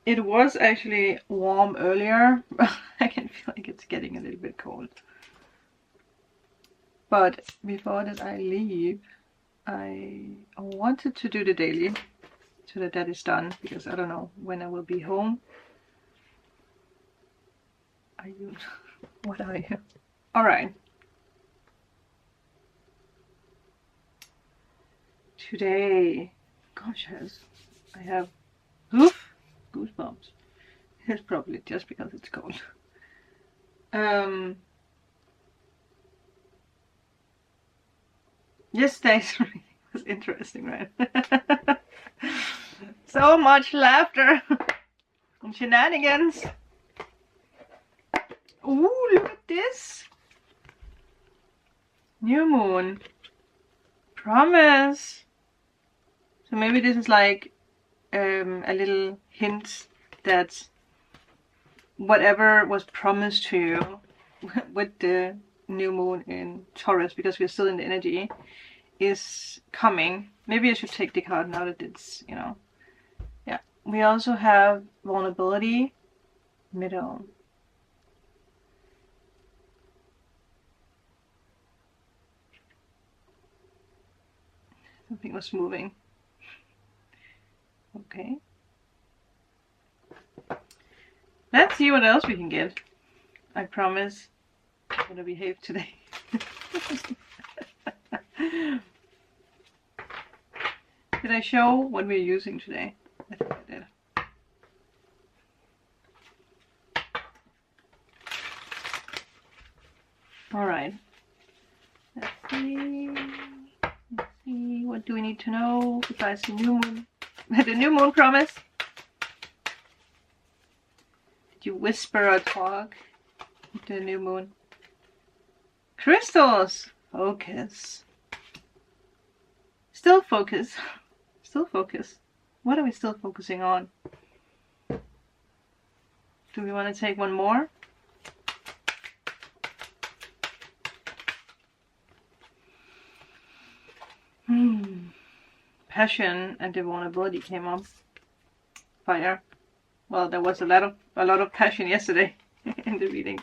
It was actually warm earlier, but I can feel like it's getting a little bit cold. But before that I leave, I wanted to do the daily so that that is done, because I don't know when I will be home. Are you? What are you? Alright. Today, gosh, I have goosebumps. It's probably just because it's cold. Yesterday's reading was interesting, right? So much laughter and shenanigans. Ooh, look at this. New moon. Promise. So maybe this is like a little hint that whatever was promised to you with the new moon in Taurus, because we're still in the energy, is coming. Maybe I should take the card now that it's, you know. Yeah. We also have vulnerability, middle. Something was moving. Okay. Let's see what else we can get. I promise I'm gonna behave today. Did I show what we're using today? I think I did. Alright. Let's see. Let's see. What do we need to know besides the new moon? The new moon promise? Did you whisper or talk with the new moon? Crystals! Focus. Still focus. Still focus. What are we still focusing on? Do we want to take one more? Passion and the vulnerability came up. Fire. Well, there was a lot of passion yesterday in the readings.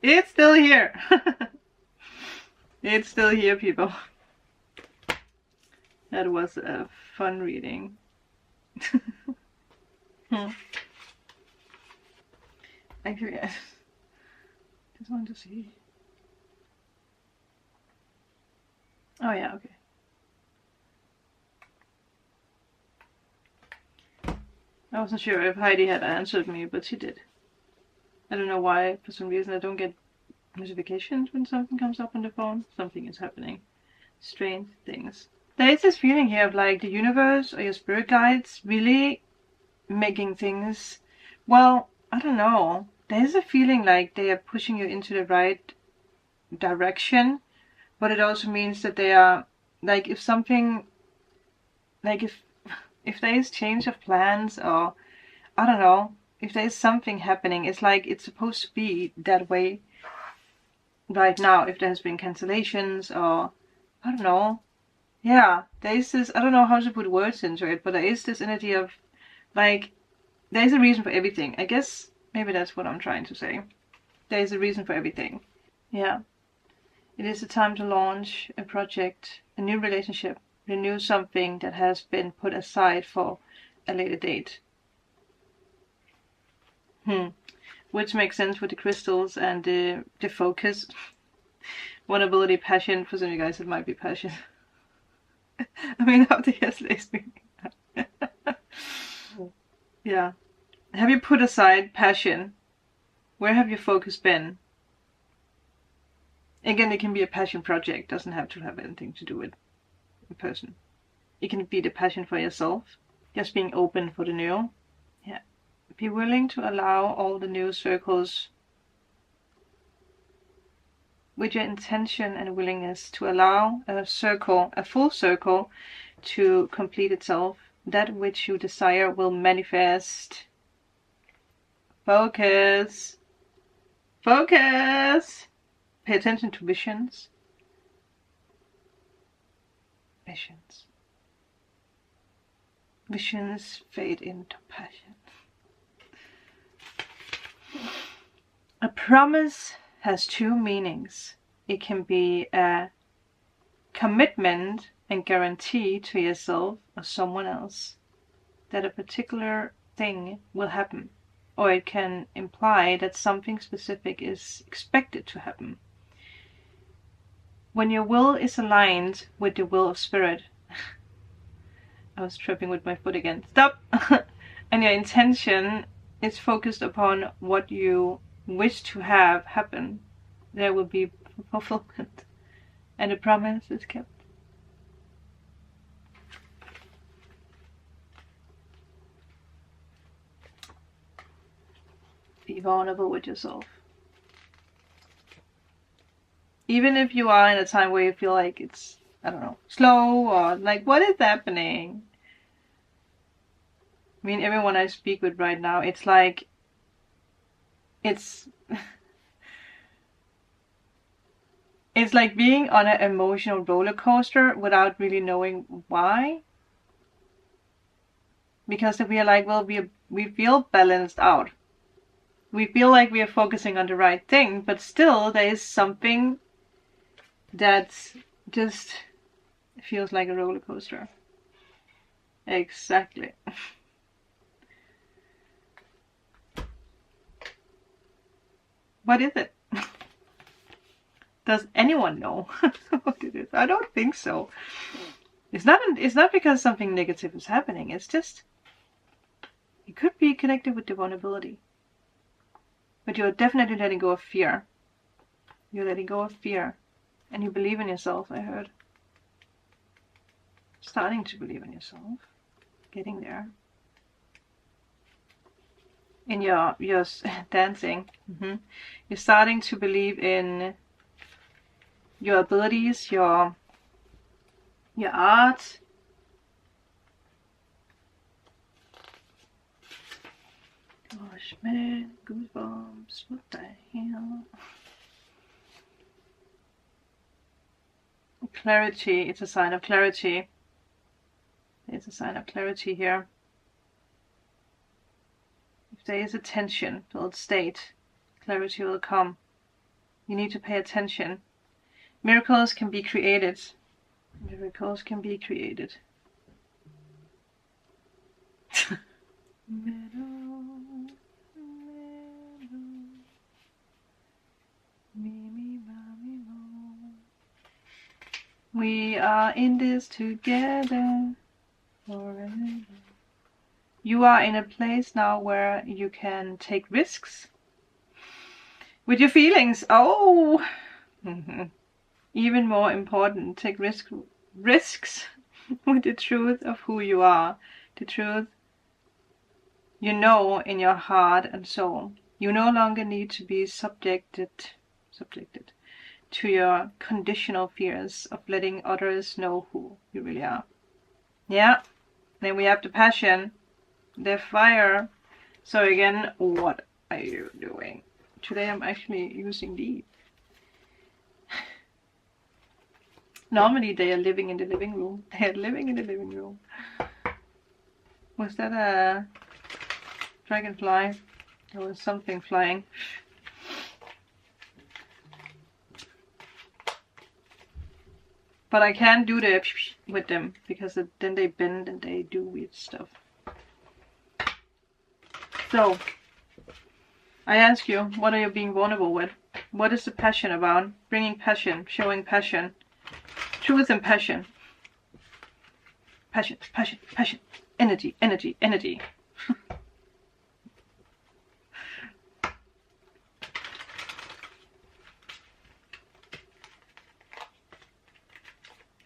It's still here. It's still here, people. That was a fun reading. Actually, I just want to see. Oh yeah, okay. I wasn't sure if Heidi had answered me, but she did. I don't know why, for some reason I don't get notifications when something comes up on the phone. Something is happening. Strange things. There is this feeling here of like the universe or your spirit guides really making things, well, I don't know. There is a feeling like they are pushing you into the right direction, but it also means that they are, like, if something, like if there is change of plans, or I don't know, if there is something happening, it's like it's supposed to be that way right now. If there has been cancellations, or I don't know, yeah, there is this, I don't know how to put words into it, but there is this energy of like there is a reason for everything. I guess maybe that's what I'm trying to say. There is a reason for everything. Yeah. It is a time to launch a project, a new relationship, renew something that has been put aside for a later date. Which makes sense with the crystals and the focus. Vulnerability, passion. For some of you guys it might be passion. I mean, after yesterday's meeting. Yeah. Have you put aside passion? Where have your focus been? Again, it can be a passion project. Doesn't have to have anything to do with a person. It can be the passion for yourself. Just being open for the new. Yeah. Be willing to allow all the new circles with your intention and willingness to allow a circle, a full circle, to complete itself. That which you desire will manifest. Focus. Focus. Pay attention to visions. Visions. Visions fade into passion. A promise has two meanings. It can be a commitment and guarantee to yourself or someone else that a particular thing will happen, or it can imply that something specific is expected to happen. When your will is aligned with the will of spirit, I was tripping with my foot again, stop! And your intention is focused upon what you wish to have happen, there will be fulfillment, and the promise is kept. Be vulnerable with yourself. Even if you are in a time where you feel like it's, I don't know, slow, or like, what is happening? I mean, everyone I speak with right now, it's like, it's like being on an emotional roller coaster without really knowing why. Because if we are like, well, we feel balanced out. We feel like we are focusing on the right thing, but still there is something that just feels like a roller coaster. Exactly. What is it? Does anyone know what it is? I don't think so. It's not because something negative is happening. It's just, it could be connected with the vulnerability. But you're definitely letting go of fear. You're letting go of fear. And you believe in yourself, I heard. Starting to believe in yourself. Getting there. In your dancing. You're starting to believe in your abilities, your art. Gosh, man, goosebumps. What the hell? Clarity. It's a sign of clarity. It's a sign of clarity here. If there is a tension-filled state, clarity will come. You need to pay attention. Miracles can be created. Miracles can be created. We are in this together forever. You are in a place now where you can take risks with your feelings. Oh, even more important, take risks with the truth of who you are, the truth you know in your heart and soul. You no longer need to be subjected to your conditional fears of letting others know who you really are. Yeah, then we have the passion, the fire. So again, what are you doing? Today I'm actually using these. Normally they are living in the living room. They are living in the living room. Was that a dragonfly? There was something flying. But I can't do the with them, because then they bend and they do weird stuff. So, I ask you, what are you being vulnerable with? What is the passion about? Bringing passion, showing passion. Truth and passion. Passion, passion, passion. Energy, energy, energy.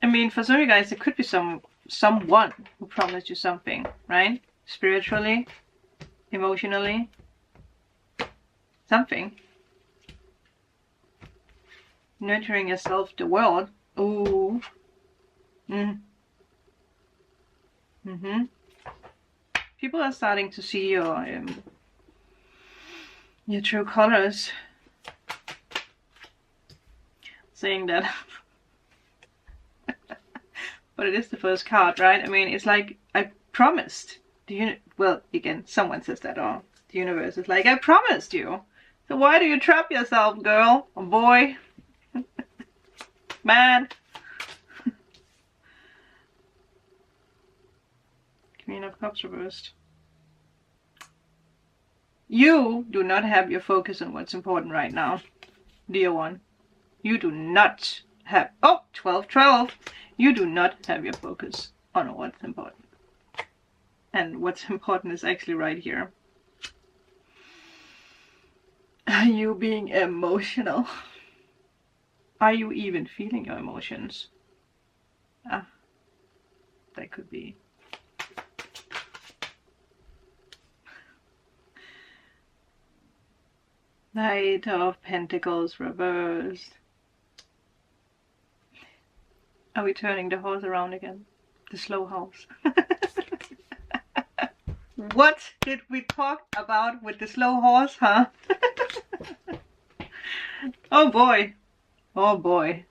I mean, for some of you guys, there could be someone who promised you something, right? Spiritually, emotionally, something. Nurturing yourself, the world. Ooh. People are starting to see your true colors. Saying that but it is the first card, right? I mean, it's like, I promised. Well, again, someone says that, or the universe is like, I promised you. So why do you trap yourself, girl or boy? Man. Queen of Cups reversed. You do not have your focus on what's important right now, dear one. You do not have, oh, 12. You do not have your focus on what's important. And what's important is actually right here. Are you being emotional? Are you even feeling your emotions? Ah, that could be. Knight of Pentacles reversed. Are we turning the horse around again? The slow horse. What did we talk about with the slow horse, huh? Oh boy. Oh boy.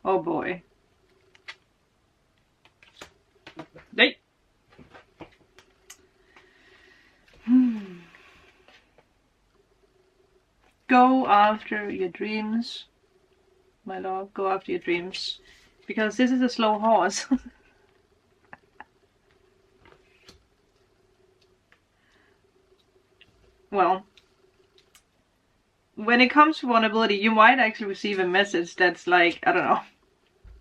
Oh boy. Hey. Go after your dreams, my love. Go after your dreams. Because this is a slow horse. Well, when it comes to vulnerability, you might actually receive a message that's like, I don't know,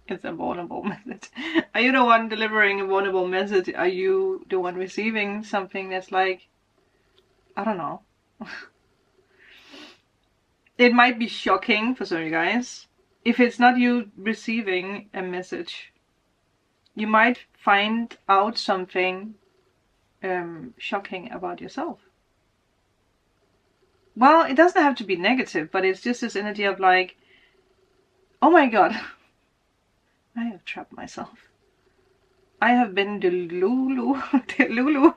it's a vulnerable message. Are you the one delivering a vulnerable message? Are you the one receiving something that's like, I don't know. It might be shocking for some of you guys. If it's not you receiving a message, you might find out something shocking about yourself. Well, it doesn't have to be negative, but it's just this energy of like, oh my god, I have trapped myself. I have been Delulu. Delulu.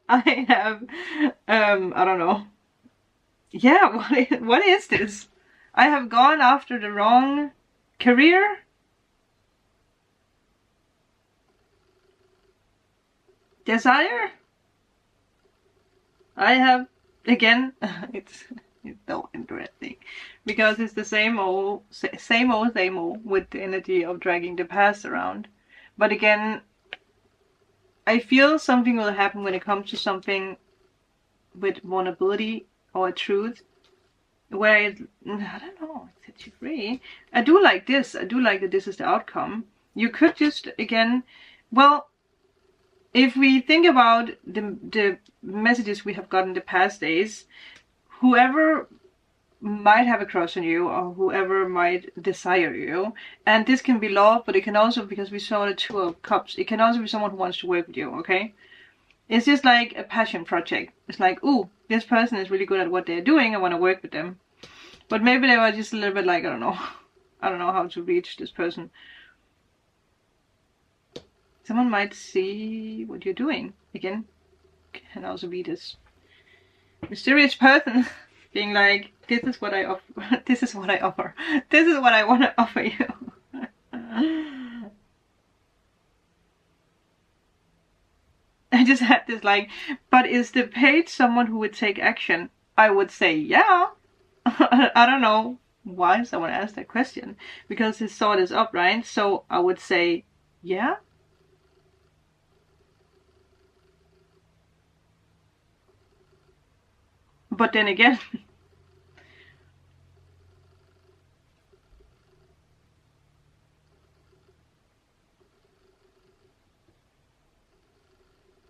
I have, I don't know. Yeah, what is this? I have gone after the wrong career? Desire? I have, again, it's so interesting. Because it's the same old with the energy of dragging the past around. But again, I feel something will happen when it comes to something with vulnerability or truth, where it, I don't know, it sets you free. I do like this. I do like that this is the outcome. You could just, again, well, if we think about the messages we have gotten the past days, whoever might have a crush on you or whoever might desire you, and this can be love, but it can also, because we saw the Two of Cups, it can also be someone who wants to work with you, okay? It's just like a passion project. It's like, ooh, this person is really good at what they're doing, I want to work with them. But maybe they were just a little bit like, I don't know how to reach this person. Someone might see what you're doing. Again, can also be this mysterious person being like, this is what I offer. This is what I offer. This is what I want to offer you. I just had this like, but is the page someone who would take action? I would say yeah. I don't know why someone asked that question, because his sword is up, right? So I would say yeah. But then again,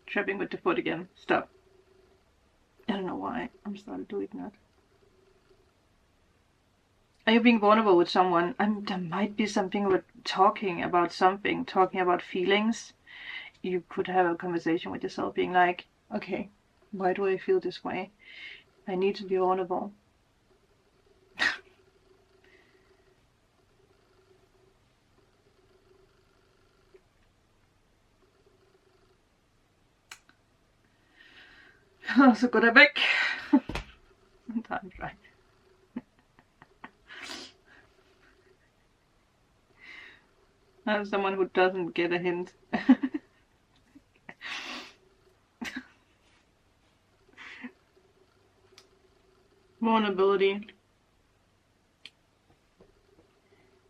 trapping with the foot again. Stop. I don't know why I'm starting doing that. Are you being vulnerable with someone? There might be something with talking about feelings. You could have a conversation with yourself being like, okay, why do I feel this way? I need to be vulnerable. Så går det väck. Time's right. I'm someone who doesn't get a hint. Vulnerability.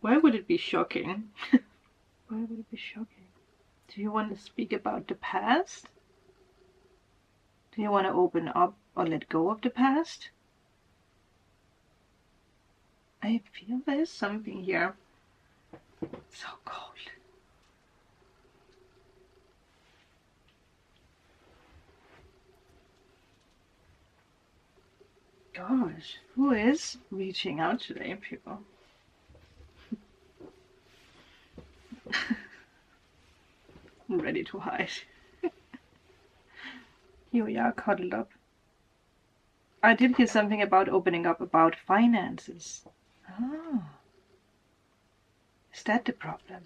Why would it be shocking? Why would it be shocking? Do you want to speak about the past? Do you want to open up or let go of the past? I feel there's something here. It's so cold. Gosh, who is reaching out today, people? I'm ready to hide. Here we are, cuddled up. I did hear something about opening up about finances. Ah. Is that the problem?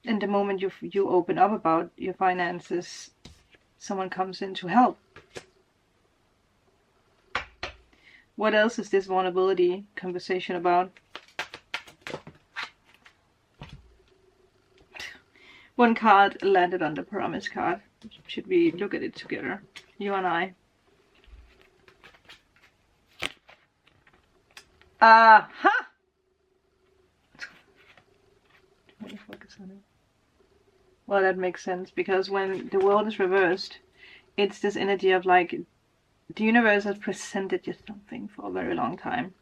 And the moment you open up about your finances, someone comes in to help. What else is this vulnerability conversation about? One card landed on the promise card. Should we look at it together? You and I. Aha! Let me focus on it. Well, that makes sense, because when the world is reversed, it's this energy of like, the universe has presented you something for a very long time.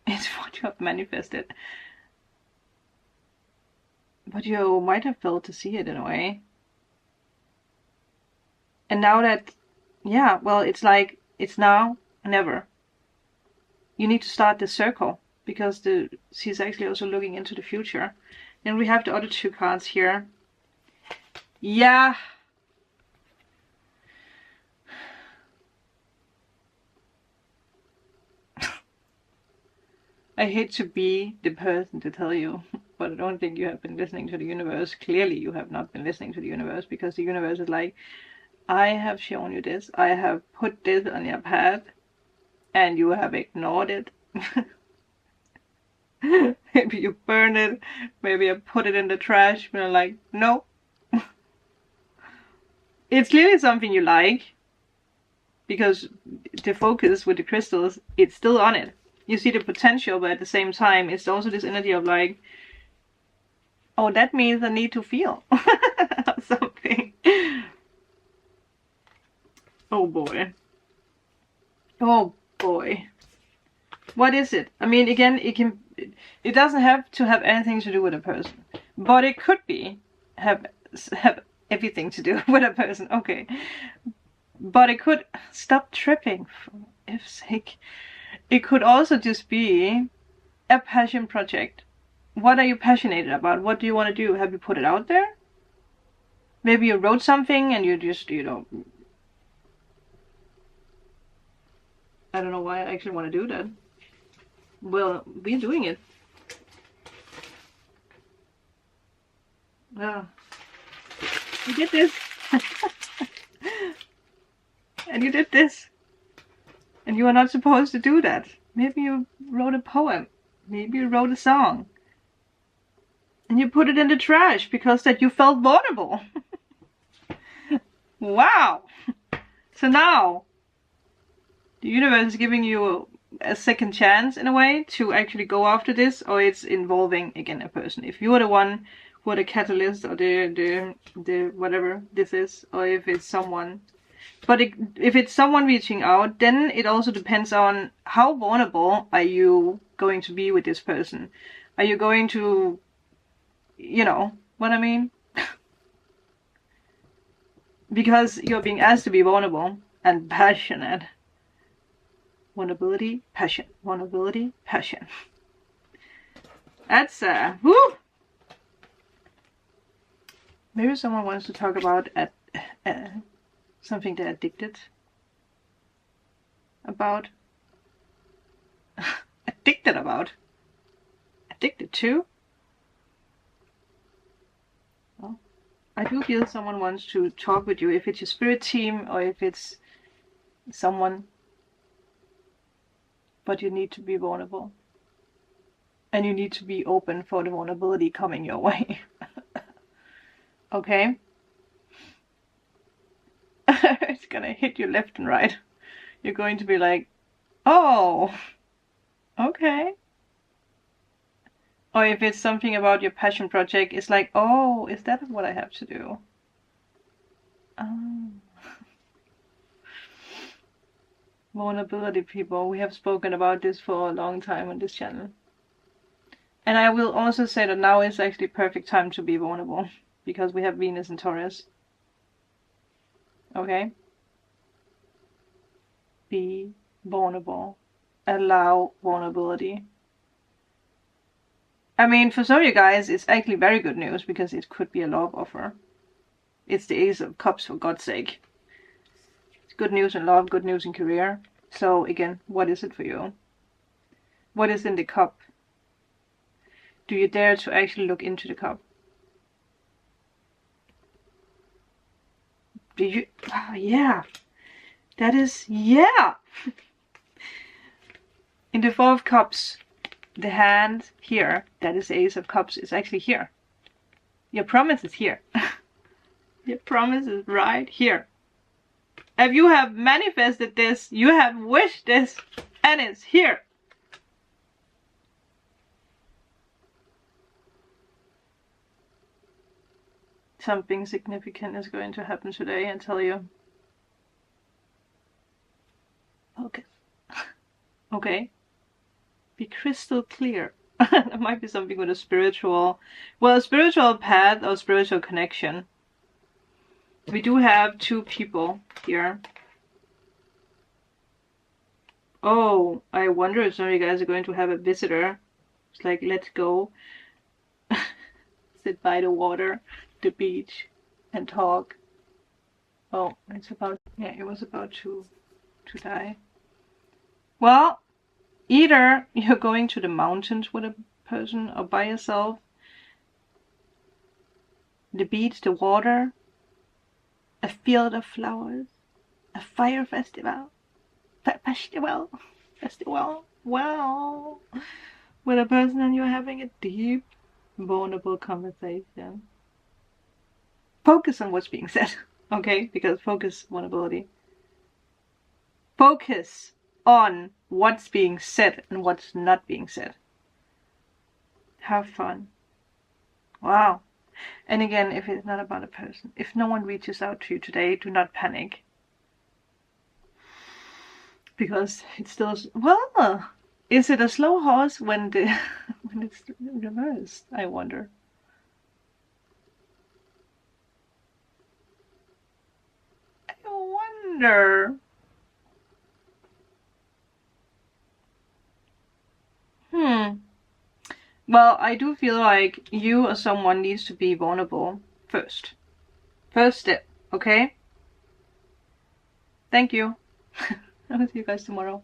It's what you have manifested. But you might have failed to see it in a way. And now that, yeah, well, it's like, it's now, never. You need to start this circle, because she's actually also looking into the future. Then we have the other two cards here. Yeah. I hate to be the person to tell you, but I don't think you have been listening to the universe. Clearly you have not been listening to the universe, because the universe is like, I have shown you this, I have put this on your path, and you have ignored it. Maybe you burn it, maybe I put it in the trash, but I'm like, no. It's clearly something you like, because the focus with the crystals, it's still on it. You see the potential, but at the same time, it's also this energy of like, oh, that means I need to feel something. Oh boy. Oh boy. What is it? I mean, again, it doesn't have to have anything to do with a person, but it could be have everything to do with a person. Okay, but it could, stop tripping for F's sake. It could also just be a passion project. What are you passionate about? What do you want to do? Have you put it out there? Maybe you wrote something and you just, you know, I don't know why I actually want to do that. Well, we're doing it. Yeah. You did this. And you did this. And you are not supposed to do that. Maybe you wrote a poem. Maybe you wrote a song. And you put it in the trash because that you felt vulnerable. Wow. So now, the universe is giving you a second chance in a way to actually go after this, or it's involving again a person. If you are the one who are the catalyst, or the whatever this is, or if it's someone. But if it's someone reaching out, then it also depends on how vulnerable are you going to be with this person. Are you going to, you know what I mean? Because you're being asked to be vulnerable and passionate. Vulnerability, passion. Vulnerability, passion. That's woo! Maybe someone wants to talk about something they're addicted about. Addicted about. Addicted to. Well, I do feel someone wants to talk with you, if it's your spirit team or if it's someone. but you need to be vulnerable. And you need to be open for the vulnerability coming your way. Okay? It's gonna hit you left and right. You're going to be like, oh, okay. Or if it's something about your passion project, it's like, oh, is that what I have to do? Oh. Vulnerability, people. We have spoken about this for a long time on this channel. And I will also say that now is actually perfect time to be vulnerable, because we have Venus in Taurus. Okay? Be vulnerable. Allow vulnerability. I mean, for some of you guys, it's actually very good news, because it could be a love offer. It's the Ace of Cups, for God's sake. It's good news in love, good news in career. So again, what is it for you? What is in the cup? Do you dare to actually look into the cup? Do you? Oh, yeah. That is, yeah. In the Four of Cups, the hand here, that is Ace of Cups, is actually here. Your promise is here. Your promise is right here. If you have manifested this, you have wished this, and it's here. Something significant is going to happen today, I tell you. Okay. Okay. Be crystal clear. There might be something with a spiritual path or spiritual connection. We do have two people here. Oh, I wonder if some of you guys are going to have a visitor. It's like, let's go. Sit by the water, the beach, and talk. Oh, it's about, yeah, it was about to die. Well, either you're going to the mountains with a person or by yourself. The beach, the water, a field of flowers, a fire festival. Festival. Wow. With a person and you're having a deep, vulnerable conversation. Focus on what's being said, okay? Because focus, vulnerability. Focus on what's being said and what's not being said. Have fun. Wow. And again, if it's not about a person, if no one reaches out to you today, do not panic. Because it's still, well, is it a slow horse when it's reversed? I wonder. I wonder. Well, I do feel like you or someone needs to be vulnerable first. First step, okay? Thank you. I will see you guys tomorrow.